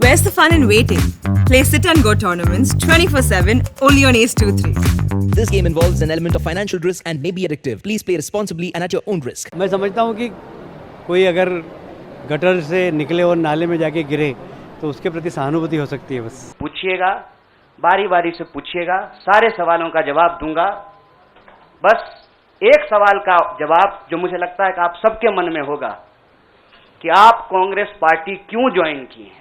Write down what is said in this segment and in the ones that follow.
Where's the fun in waiting? Play Sit and Go tournaments 24/7 only on Ace 2-3. This game involves an element of financial risk and may be addictive. Please play responsibly and at your own risk. मैं समझता हूँ कि कोई अगर gutter से निकले और नाले में जाके गिरे तो उसके प्रति सहानुभूति हो सकती है। बस पूछिएगा, बारी बारी से पूछिएगा, सारे सवालों का जवाब दूंगा। बस एक सवाल का जवाब जो मुझे लगता है कि आप सबके मन में होगा कि आप कांग्रेस पार्टी क्यों ज्वाइन की है।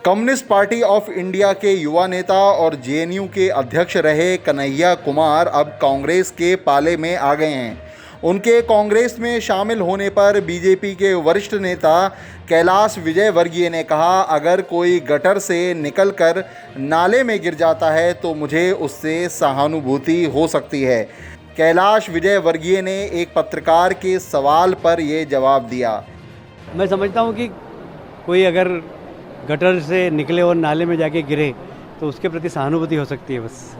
कम्युनिस्ट पार्टी ऑफ इंडिया के युवा नेता और जेएनयू के अध्यक्ष रहे कन्हैया कुमार अब कांग्रेस के पाले में आ गए हैं। उनके कांग्रेस में शामिल होने पर बीजेपी के वरिष्ठ नेता कैलाश विजयवर्गीय ने कहा, अगर कोई गटर से निकलकर नाले में गिर जाता है तो मुझे उससे सहानुभूति हो सकती है। कैलाश विजयवर्गीय ने एक पत्रकार के सवाल पर ये जवाब दिया। मैं समझता हूँ कि कोई अगर गटर से निकले और नाले में जाके गिरे तो उसके प्रति सहानुभूति हो सकती है। बस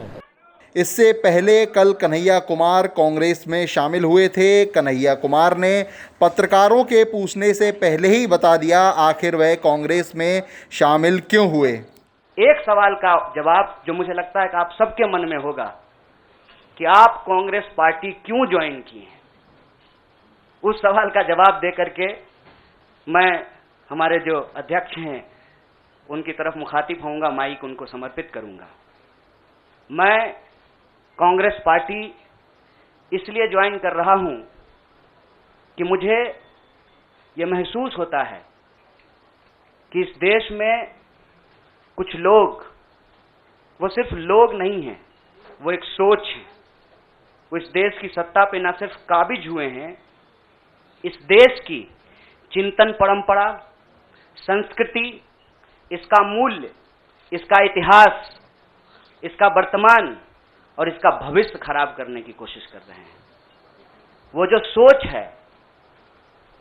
इससे पहले कल कन्हैया कुमार कांग्रेस में शामिल हुए थे। कन्हैया कुमार ने पत्रकारों के पूछने से पहले ही बता दिया आखिर वह कांग्रेस में शामिल क्यों हुए। एक सवाल का जवाब जो मुझे लगता है कि आप सबके मन में होगा कि आप कांग्रेस पार्टी क्यों ज्वाइन की है। उस सवाल का जवाब दे करके मैं हमारे जो अध्यक्ष हैं उनकी तरफ मुखातिब होऊंगा, माइक उनको समर्पित करूंगा। मैं कांग्रेस पार्टी इसलिए ज्वाइन कर रहा हूं कि मुझे यह महसूस होता है कि इस देश में कुछ लोग, वो सिर्फ लोग नहीं हैं, वो एक सोच है। वो इस देश की सत्ता पे न सिर्फ काबिज हुए हैं, इस देश की चिंतन परंपरा, संस्कृति, इसका मूल्य, इसका इतिहास, इसका वर्तमान और इसका भविष्य खराब करने की कोशिश कर रहे हैं। वो जो सोच है,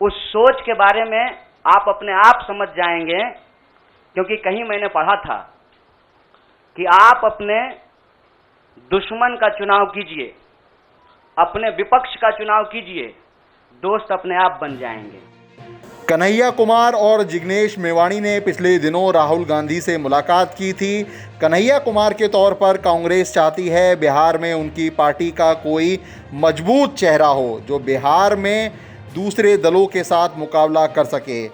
उस सोच के बारे में आप अपने आप समझ जाएंगे, क्योंकि कहीं मैंने पढ़ा था कि आप अपने दुश्मन का चुनाव कीजिए, अपने विपक्ष का चुनाव कीजिए, दोस्त अपने आप बन जाएंगे। कन्हैया कुमार और जिग्नेश मेवाणी ने पिछले दिनों राहुल गांधी से मुलाकात की थी। कन्हैया कुमार के तौर पर कांग्रेस चाहती है बिहार में उनकी पार्टी का कोई मजबूत चेहरा हो जो बिहार में दूसरे दलों के साथ मुकाबला कर सके।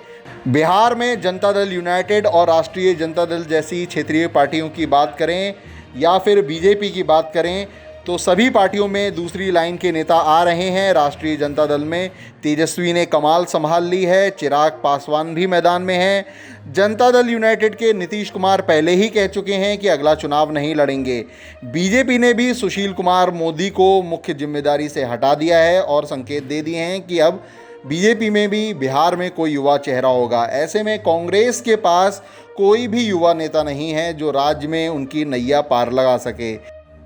बिहार में जनता दल यूनाइटेड और राष्ट्रीय जनता दल जैसी क्षेत्रीय पार्टियों की बात करें या फिर बीजेपी की बात करें तो सभी पार्टियों में दूसरी लाइन के नेता आ रहे हैं। राष्ट्रीय जनता दल में तेजस्वी ने कमाल संभाल ली है, चिराग पासवान भी मैदान में हैं। जनता दल यूनाइटेड के नीतीश कुमार पहले ही कह चुके हैं कि अगला चुनाव नहीं लड़ेंगे। बीजेपी ने भी सुशील कुमार मोदी को मुख्य जिम्मेदारी से हटा दिया है और संकेत दे दिए हैं कि अब बीजेपी में भी बिहार में कोई युवा चेहरा होगा। ऐसे में कांग्रेस के पास कोई भी युवा नेता नहीं है जो राज्य में उनकी नैया पार लगा सके।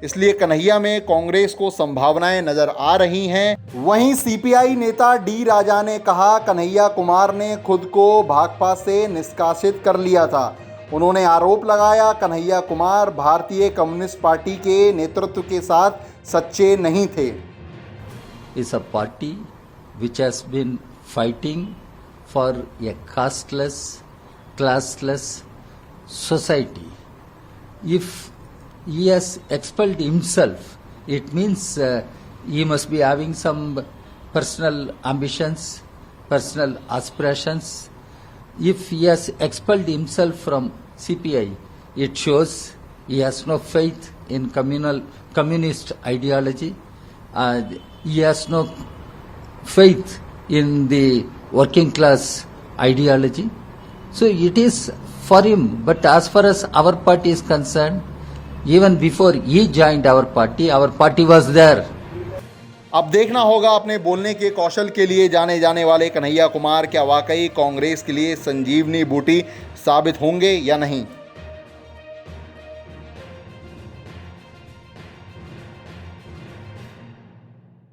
इसलिए कन्हैया में कांग्रेस को संभावनाएं नजर आ रही हैं। वहीं सीपीआई नेता डी राजा ने कहा, कन्हैया कुमार ने खुद को भाकपा से निष्कासित कर लिया था। उन्होंने आरोप लगाया कन्हैया कुमार भारतीय कम्युनिस्ट पार्टी के नेतृत्व के साथ सच्चे नहीं थे। Is a party which has been fighting for a casteless, classless society. If he has expelled himself, it means he must be having some personal ambitions, personal aspirations. If he has expelled himself from CPI, it shows he has no faith in communist ideology. He has no faith in the working class ideology. So it is for him. But as far as our party is concerned, even before he joined our party was there. अब देखना होगा अपने बोलने के कौशल के लिए जाने जाने वाले कन्हैया कुमार क्या वाकई कांग्रेस के लिए संजीवनी बूटी साबित होंगे या नहीं।